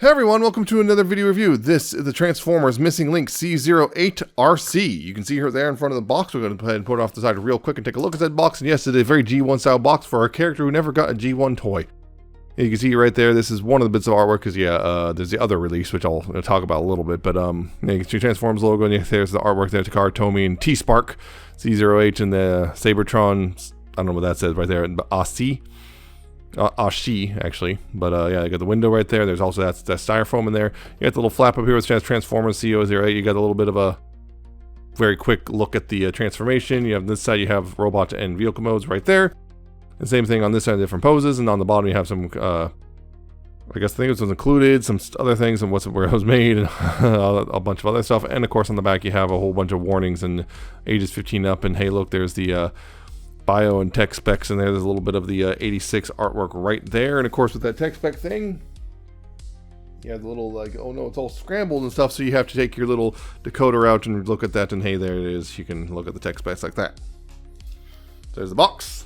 Hey everyone, welcome to another video review. This is the Transformers Missing Link C-08 Arcee. You can see her there in front of the box. We're going to go ahead and put it off the side real quick and take a look at that box. And yes, it is a very G1 style box for a character who never got a G1 toy. And you can see right there, this is one of the bits of artwork because there's the other release, which I'll talk about a little bit. But you can see Transformers logo, and there's the artwork there, Takara Tomy and T-Spark, C-08 and the Sabertron, I don't know what that says right there, Arcee. Arcee, actually, but yeah, you got the window right there. There's also that styrofoam in there. You got the little flap up here which has Transformers C-08. You got a little bit of a very quick look at the transformation. You have this side, you have robot and vehicle modes right there. The same thing on this side, different poses, and on the bottom you have some, I guess the thing was included, some other things and where it was made, and a bunch of other stuff. And of course on the back you have a whole bunch of warnings and ages 15 up. And hey, look, there's the bio and tech specs in there. There's a little bit of the 86 artwork right there. And of course with that tech spec thing, you have the little like, oh no, it's all scrambled and stuff, so you have to take your little decoder out and look at that, and hey, there it is. You can look at the tech specs like that. There's the box.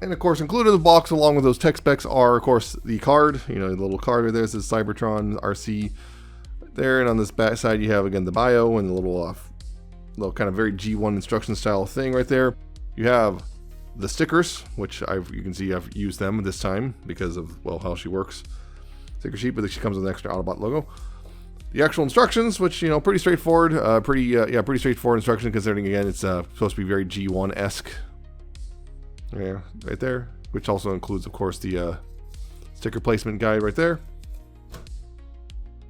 And of course included in the box along with those tech specs are of course the card, the little card right there. This is Cybertron Arcee there, and on this back side you have again the bio and the little kind of very G1 instruction style thing right there. You have the stickers, which you can see I've used them this time because of, well, how she works. Sticker sheet, but she comes with an extra Autobot logo. The actual instructions, which, pretty straightforward. Pretty straightforward instruction considering, again, it's supposed to be very G1-esque. Yeah, right there. Which also includes, of course, the sticker placement guide right there.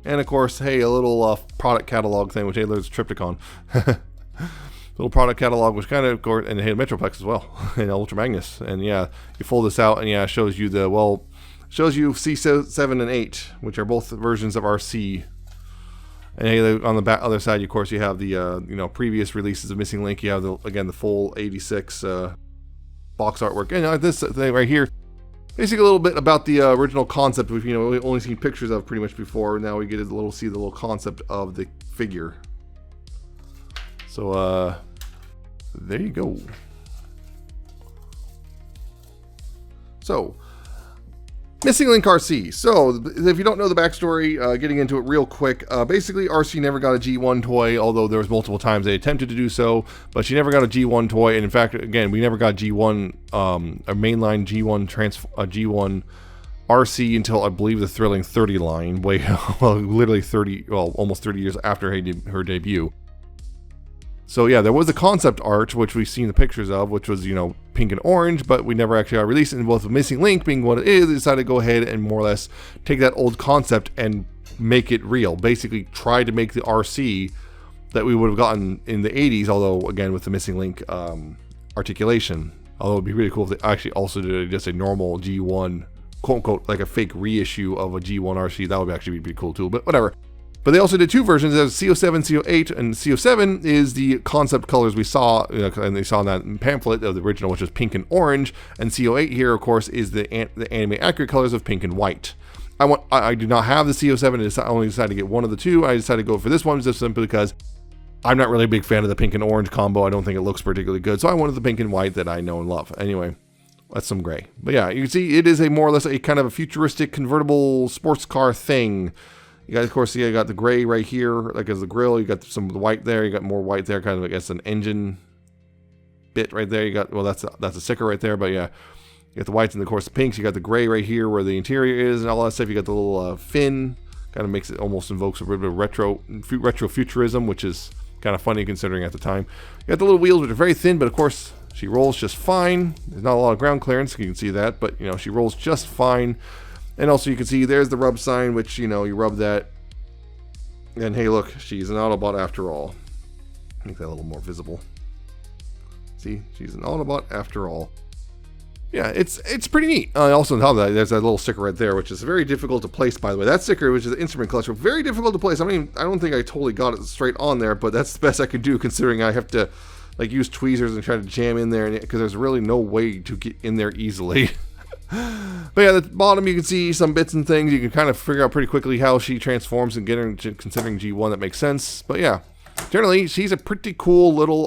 And, of course, hey, a little product catalog thing, which, hey, there's Triptychon. Little product catalog, which kind of, and hey, Metroplex as well, and Ultra Magnus. And yeah, you fold this out, and yeah, it shows you shows you C7 and 8, which are both versions of Arcee. And hey, on the other side, of course, you have the previous releases of Missing Link. You have the full 86 box artwork, and this thing right here, basically a little bit about the original concept, which we've only seen pictures of pretty much before. Now we get to see the little concept of the figure. So, there you go. So, Missing Link Arcee. So, if you don't know the backstory, getting into it real quick, basically Arcee never got a G1 toy, although there was multiple times they attempted to do so, but she never got a G1 toy, and in fact, again, we never got G1, a mainline G1 Arcee until I believe the Thrilling 30 line, literally almost 30 years after her debut. So yeah, there was a concept art, which we've seen the pictures of, which was, pink and orange, but we never actually got released. And both Missing Link being what it is, they decided to go ahead and more or less take that old concept and make it real. Basically try to make the Arcee that we would have gotten in the 80s, although again with the Missing Link articulation. Although it'd be really cool if they actually also did just a normal G1, quote unquote, like a fake reissue of a G1 Arcee. That would actually be pretty cool too, but whatever. But they also did two versions. There's CO7, CO8, and CO7 is the concept colors we saw, and they saw in that pamphlet of the original, which was pink and orange. And CO8 here, of course, is the anime accurate colors of pink and white. I do not have the CO7. I only decided to get one of the two. I decided to go for this one just simply because I'm not really a big fan of the pink and orange combo. I don't think it looks particularly good. So I wanted the pink and white that I know and love. Anyway, that's some gray. But yeah, you can see it is a more or less a kind of a futuristic convertible sports car thing. You guys, of course, you got the gray right here, like as the grill. You got some of the white there. You got more white there, kind of, I guess, an engine bit right there. You got, well, that's a sticker right there, but yeah, you got the whites and, of course, the pinks. You got the gray right here where the interior is and all that stuff. You got the little fin, kind of makes it, almost invokes a bit of retro futurism, which is kind of funny considering at the time. You got the little wheels, which are very thin, but of course, she rolls just fine. There's not a lot of ground clearance, you can see that, but, she rolls just fine. And also you can see there's the rub sign, which, you rub that. And hey, look, she's an Autobot after all. Make that a little more visible. See, she's an Autobot after all. Yeah, it's pretty neat. Also on top of that, there's that little sticker right there, which is very difficult to place, by the way. That sticker, which is an instrument clutch, very difficult to place. I don't think I totally got it straight on there, but that's the best I could do considering I have to use tweezers and try to jam in there, because there's really no way to get in there easily. But yeah, at the bottom you can see some bits and things. You can kind of figure out pretty quickly how she transforms and considering G1, that makes sense. But yeah, generally she's a pretty cool little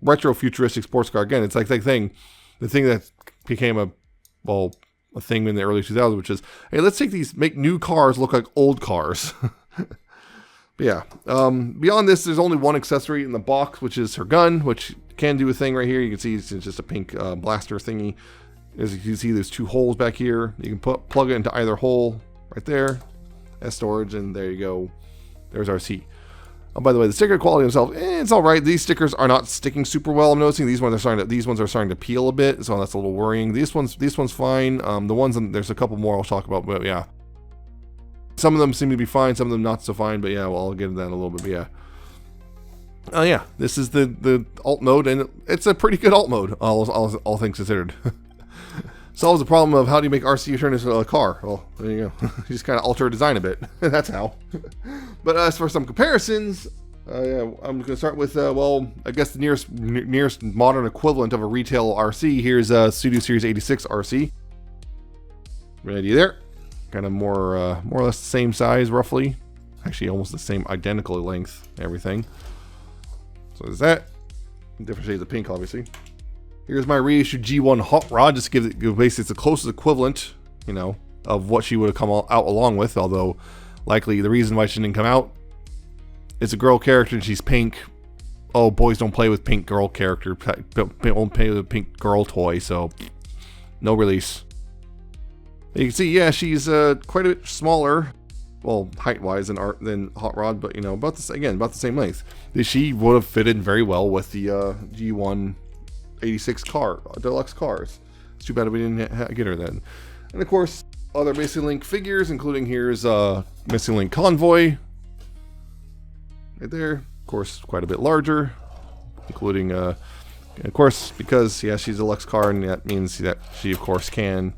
retro futuristic sports car. Again, it's like that thing, the thing that became a a thing in the early 2000s, which is, hey, let's make new cars look like old cars. But yeah, beyond this, there's only one accessory in the box, which is her gun, which can do a thing right here. You can see it's just a pink blaster thingy. As you can see, there's 2 holes back here. You can plug it into either hole right there as storage, and there you go. There's Arcee. Oh, by the way, the sticker quality themselves, it's all right. These stickers are not sticking super well. I'm noticing these ones are starting to peel a bit, so that's a little worrying. This one's fine. The ones there's a couple more I'll talk about, but yeah. Some of them seem to be fine, some of them not so fine, but yeah, well, I'll get into that in a little bit, but yeah. Oh yeah, this is the alt mode, and it's a pretty good alt mode, all things considered. Solves the problem of how do you make Arcee turn into a car? Well, there you go. You just kind of alter design a bit. That's how. But as for some comparisons, yeah, I'm going to start with, well, I guess the nearest modern equivalent of a retail Arcee. Here's Studio Series 86 Arcee. Right idea there. Kind of more or less the same size, roughly. Actually, almost the same identical length, everything. So there's that. Different shades of pink, obviously. Here's my reissued G1 hot rod, just to give it basically it's the closest equivalent, you know, of what she would have come out along with. Although, likely the reason why she didn't come out, it's a girl character and she's pink. Oh, boys don't play with pink girl character, don't play with a pink girl toy, so no release. You can see, yeah, she's quite a bit smaller, well, height-wise than Hot Rod, but you know, about the same length. She would have fitted very well with the G1 86 deluxe cars. It's too bad we didn't get her then. And of course, other Missing Link figures, including here's Missing Link Convoy, right there. Of course, quite a bit larger, including, of course, because yeah, she's a deluxe car, and that means that she, of course, can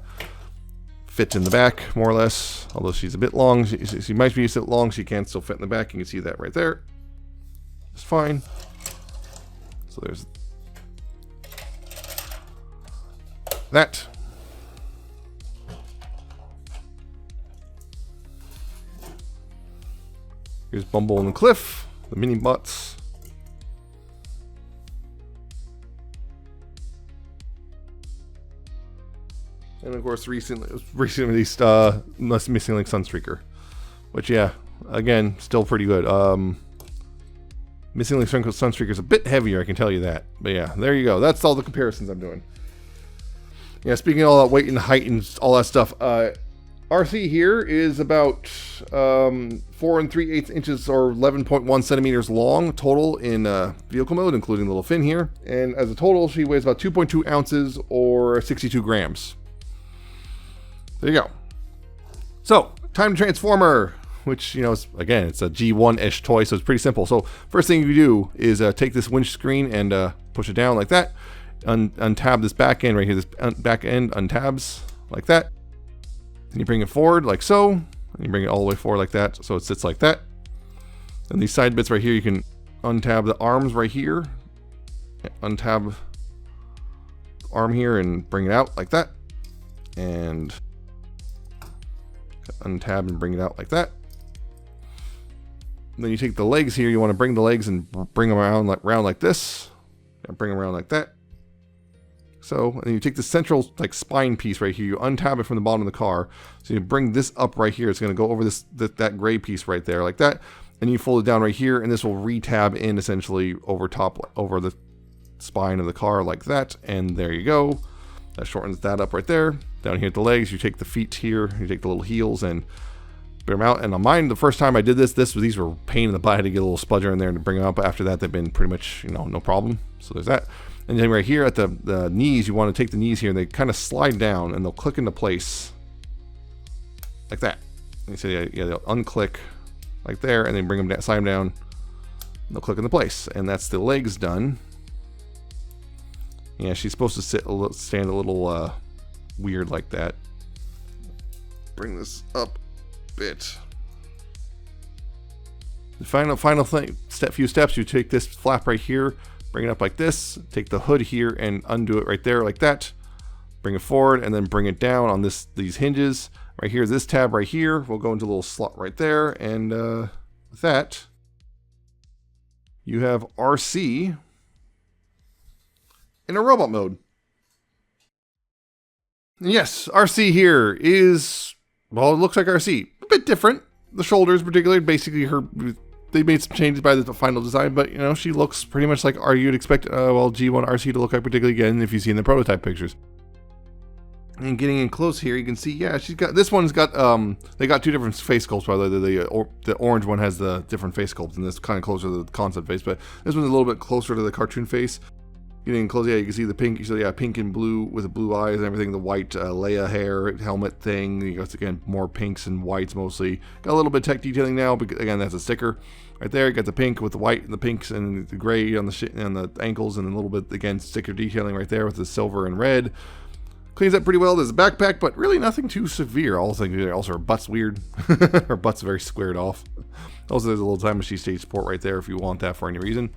fit in the back, more or less. Although she's a bit long, she might be a bit long, she can still fit in the back. You can see that right there. It's fine. So there's that. Here's Bumble and Cliff, the mini bots. And of course, recently released Missing Link Sunstreaker, which yeah, again, still pretty good. Missing Link Sunstreaker is a bit heavier, I can tell you that. But yeah, there you go. That's all the comparisons I'm doing. Yeah, speaking of all that weight and height and all that stuff, Arcee here is about 4 3/8 inches or 11.1 centimeters long total in vehicle mode, including the little fin here. And as a total, she weighs about 2.2 ounces or 62 grams. There you go. So, time to transform her, which, you know, is, again, it's a G1-ish toy, so it's pretty simple. So, first thing you do is take this windscreen and push it down like that. Untab this back end right here. This back end untabs like that. Then you bring it forward like so. And you bring it all the way forward like that, so it sits like that. And these side bits right here, you can untab the arms right here. Untab the arm here and bring it out like that. And untab and bring it out like that. And then you take the legs here. You want to bring the legs and bring them around like this. And bring them around like that. So, and then you take the central like spine piece right here. You untab it from the bottom of the car. So you bring this up right here. It's going to go over that gray piece right there like that. And you fold it down right here, and this will re-tab in essentially over the spine of the car like that. And there you go. That shortens that up right there. Down here at the legs, you take the feet here, you take the little heels and bring them out. And on mine, the first time I did these were a pain in the butt. I had to get a little spudger in there to bring them up. But after that, they've been pretty much, you know, no problem. So there's that. And then right here at the knees, you want to take the knees here, and they kind of slide down, and they'll click into place like that. And you say, yeah, they'll unclick like there, and then bring them down, slide them down, and they'll click into place. And that's the legs done. Yeah, she's supposed to stand a little weird like that. Bring this up a bit. The final thing, few steps, you take this flap right here, bring it up like this, take the hood here and undo it right there like that. Bring it forward and then bring it down on these hinges. Right here, this tab right here will go into a little slot right there. And with that, you have Arcee in a robot mode. Yes, Arcee here is, well, it looks like Arcee. A bit different. The shoulders, particularly, basically they made some changes by the final design, but, you know, she looks pretty much like you'd expect, G1 Arcee to look like, particularly, again, if you see in the prototype pictures. And getting in close here, you can see, yeah, this one's got, they got two different face sculpts, by the way. The orange one has the different face sculpts, and this kind of closer to the concept face, but this one's a little bit closer to the cartoon face. Getting in close, yeah, you can see the pink, so yeah, pink and blue with the blue eyes and everything, the white Leia hair helmet thing. You got, again, more pinks and whites mostly. Got a little bit of tech detailing now, but again, that's a sticker. Right there, you got the pink with the white and the pinks and the gray on the ankles, and a little bit, again, sticker detailing right there with the silver and red. Cleans up pretty well. There's a backpack, but really nothing too severe. Also, her butt's weird. Her butt's very squared off. Also, there's a little time machine stage support right there if you want that for any reason.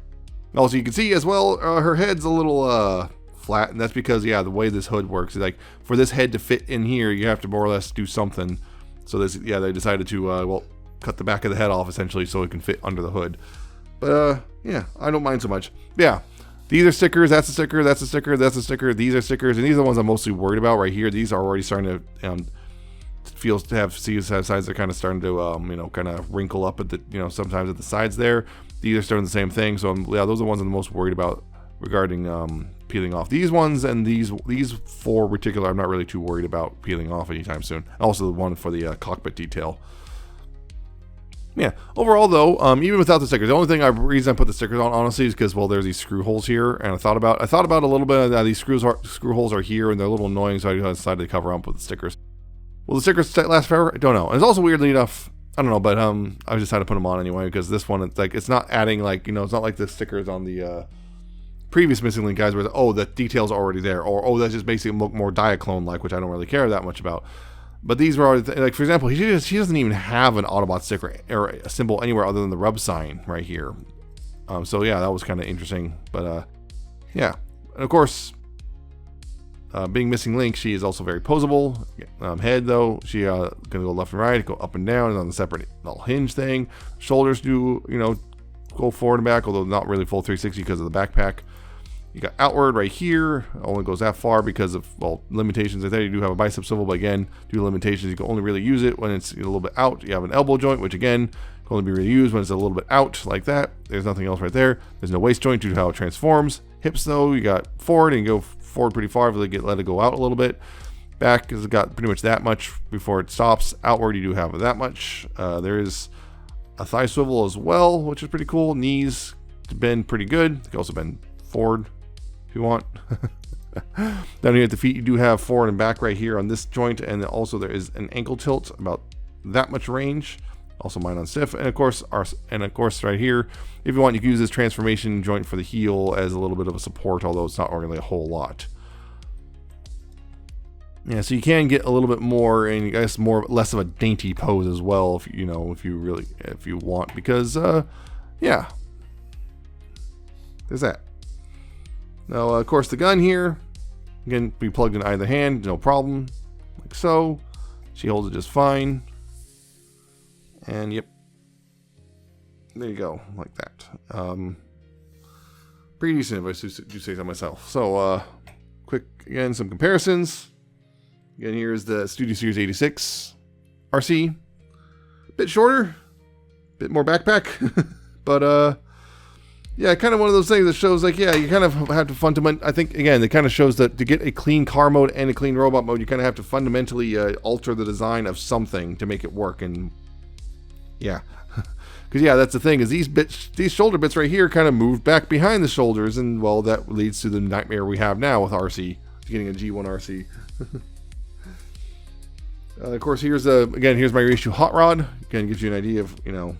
Also, you can see as well, her head's a little flat, and that's because, yeah, the way this hood works is like, for this head to fit in here, you have to more or less do something. So this, yeah, they decided to, well, cut the back of the head off essentially so it can fit under the hood. But yeah, I don't mind so much. Yeah, these are stickers. That's a sticker. That's a sticker. That's a sticker. These are stickers, and these are the ones I'm mostly worried about right here. These are already starting to sides that are kind of starting to you know, kind of wrinkle up at the, you know, sometimes at the sides there. These are starting the same thing, so yeah, those are the ones I'm the most worried about regarding peeling off. These ones and these four in particular, I'm not really too worried about peeling off anytime soon. Also, the one for the cockpit detail. Yeah, overall though, even without the stickers, the only reason I put the stickers on, honestly, is because, well, there's these screw holes here, and I thought about a little bit of these screw holes are here, and they're a little annoying, so I decided to cover up with the stickers. Will the stickers last forever? I don't know. And it's also, weirdly enough, I don't know, but I just had to put them on anyway, because this one, it's like, it's not adding, like, you know, it's not like the stickers on the previous Missing Link guys where, oh, the detail's already there, or, oh, that's just basically look more Diaclone-like, which I don't really care that much about. But these were already, like, for example, she doesn't even have an Autobot sticker or a symbol anywhere other than the rub sign right here. So yeah, that was kind of interesting. But yeah, and of course, being Missing Link, she is also very posable. Head though, she gonna go left and right, go up and down, and on the separate little hinge thing. Shoulders do, you know, go forward and back, although not really full 360 because of the backpack. You got outward right here, only goes that far because of, well, limitations. I think you do have a bicep swivel, but again, due to limitations, you can only really use it when it's a little bit out. You have an elbow joint, which again, can only be really used when it's a little bit out like that. There's nothing else right there. There's no waist joint due to how it transforms. Hips though, you got forward and you go forward pretty far, let it go out a little bit. Back has got pretty much that much before it stops. Outward, you do have that much. There is a thigh swivel as well, which is pretty cool. Knees bend pretty good. You can also bend forward if you want. Down here at the feet, you do have forward and back right here on this joint, and also there is an ankle tilt about that much range. Also mine on stiff, and of course right here, if you want, you can use this transformation joint for the heel as a little bit of a support, although it's not really a whole lot. Yeah, so you can get a little bit more, and I guess less of a dainty pose as well, if you know, if you want, because yeah, there's that. Now, of course, the gun here, again, be plugged in either hand, no problem, like so. She holds it just fine. And yep, there you go, like that. Pretty decent if I do say so myself. So, quick, again, some comparisons. Again, here's the Studio Series 86 Arcee. Bit shorter, bit more backpack, but yeah, kind of one of those things that shows, like, yeah, you kind of have to fundamentally, I think, again, it kind of shows that to get a clean car mode and a clean robot mode, you kind of have to fundamentally alter the design of something to make it work. And yeah, because yeah, that's the thing, is these shoulder bits right here kind of move back behind the shoulders, and well, that leads to the nightmare we have now with Arcee, getting a G1 Arcee. Of course, here's my reissue hot rod. Again, gives you an idea of, you know,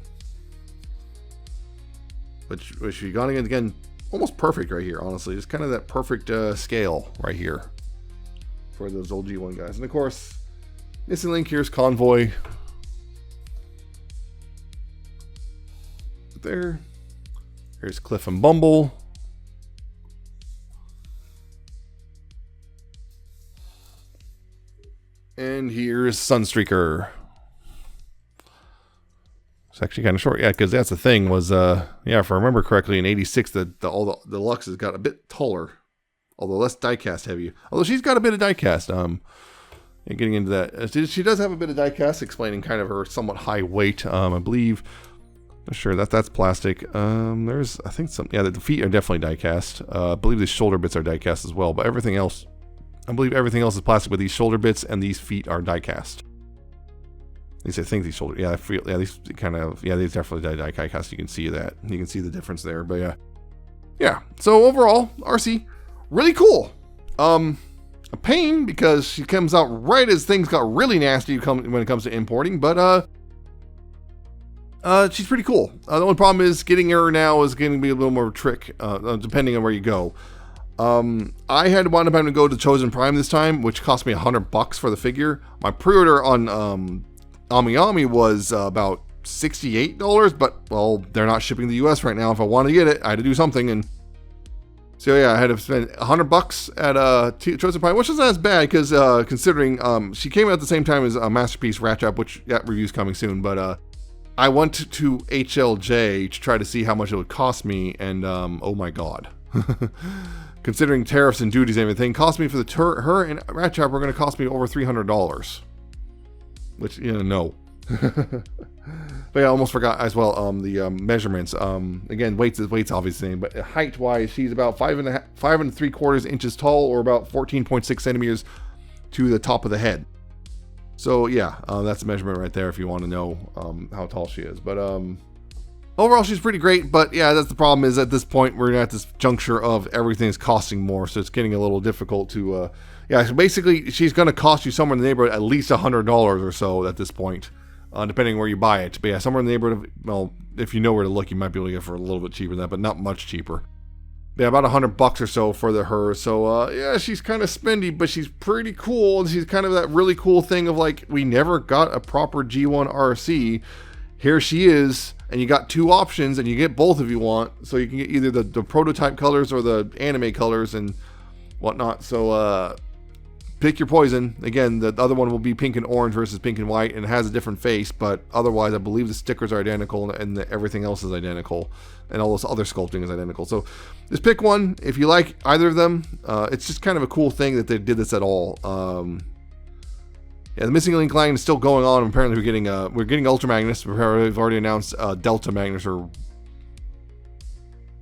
which you got, again, almost perfect right here, honestly. Just kind of that perfect scale right here for those old G1 guys. And of course, Missing Link, here's Convoy. There. Here's Cliff and Bumble. And here's Sunstreaker. It's actually kind of short, yeah, because that's the thing was, yeah, if I remember correctly, in '86, all the Deluxes got a bit taller, although less diecast heavy. Although she's got a bit of diecast. And getting into that, she does have a bit of die cast, explaining kind of her somewhat high weight. I believe, not sure that's plastic. There's, I think the feet are definitely die cast. I believe the shoulder bits are die cast as well, but everything else, I believe everything else is plastic, but these shoulder bits and these feet are die cast. At least I think these shoulder, yeah, these kind of, yeah, these definitely die cast. You can see that. You can see the difference there, but yeah. So overall, Arcee, really cool. A pain because she comes out right as things got really nasty when it comes to importing, but she's pretty cool. The only problem is getting her now is going to be a little more of a trick, depending on where you go. I had wound up having to go to Chosen Prime this time, which cost me $100 for the figure. My pre-order on AmiAmi was about $68, but well, they're not shipping the US right now. If I wanted to get it, I had to do something, and so yeah, I had to spend $100 at Chosen Prime, which isn't as bad because considering she came out at the same time as Masterpiece Ratchet, which that review's coming soon. But I went to HLJ to try to see how much it would cost me, and oh my god, considering tariffs and duties and everything, cost me for her and Ratchet were going to cost me over $300, which no. But yeah, I almost forgot as well the measurements. Again, weight's obviously, but height wise, she's about 5 3/4 inches tall, or about 14.6 centimeters to the top of the head. So yeah, that's the measurement right there if you want to know how tall she is. But overall, she's pretty great. But yeah, that's the problem, is at this point we're at this juncture of everything's costing more, so it's getting a little difficult to yeah, so basically she's going to cost you somewhere in the neighborhood at least $100 or so at this point. Depending where you buy it. But yeah, somewhere in the neighborhood of, well, if you know where to look, you might be able to get it for a little bit cheaper than that, but not much cheaper. Yeah, about $100 or so for her. So yeah, she's kind of spendy, but she's pretty cool. And she's kind of that really cool thing of like, we never got a proper G1 Arcee. Here she is, and you got two options, and you get both if you want. So you can get either the prototype colors or the anime colors and whatnot. So pick your poison. Again, the other one will be pink and orange versus pink and white, and it has a different face, but otherwise I believe the stickers are identical, and everything else is identical, and all this other sculpting is identical. So just pick one if you like either of them. It's just kind of a cool thing that they did this at all. Yeah, the Missing Link line is still going on. Apparently we're getting Ultra Magnus. We've already announced Delta Magnus, or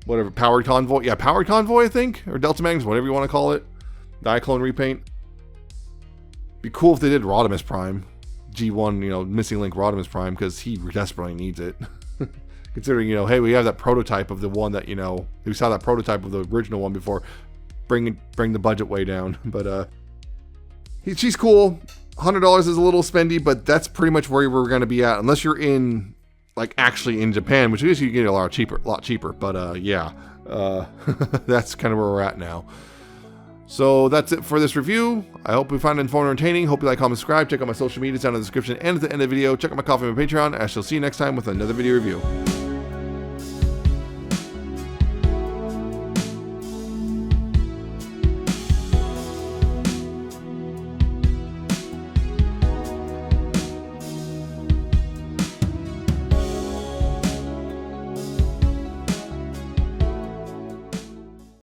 whatever, Powered Convoy. Yeah, Powered Convoy, I think, or Delta Magnus, whatever you want to call it. Diaclone repaint. Be cool if they did Rodimus Prime, G1, Missing Link Rodimus Prime, because he desperately needs it. Considering, hey, we have that prototype of the one that, we saw that prototype of the original one before. Bring the budget way down. But she's cool. $100 is a little spendy, but that's pretty much where we're going to be at, unless you're in, like, actually in Japan, which is you get a lot cheaper. But yeah, that's kind of where we're at now. So that's it for this review. I hope you found it informative and entertaining. Hope you like, comment, subscribe. Check out my social media down in the description and at the end of the video. Check out my Coffee and my Patreon. I shall see you next time with another video review.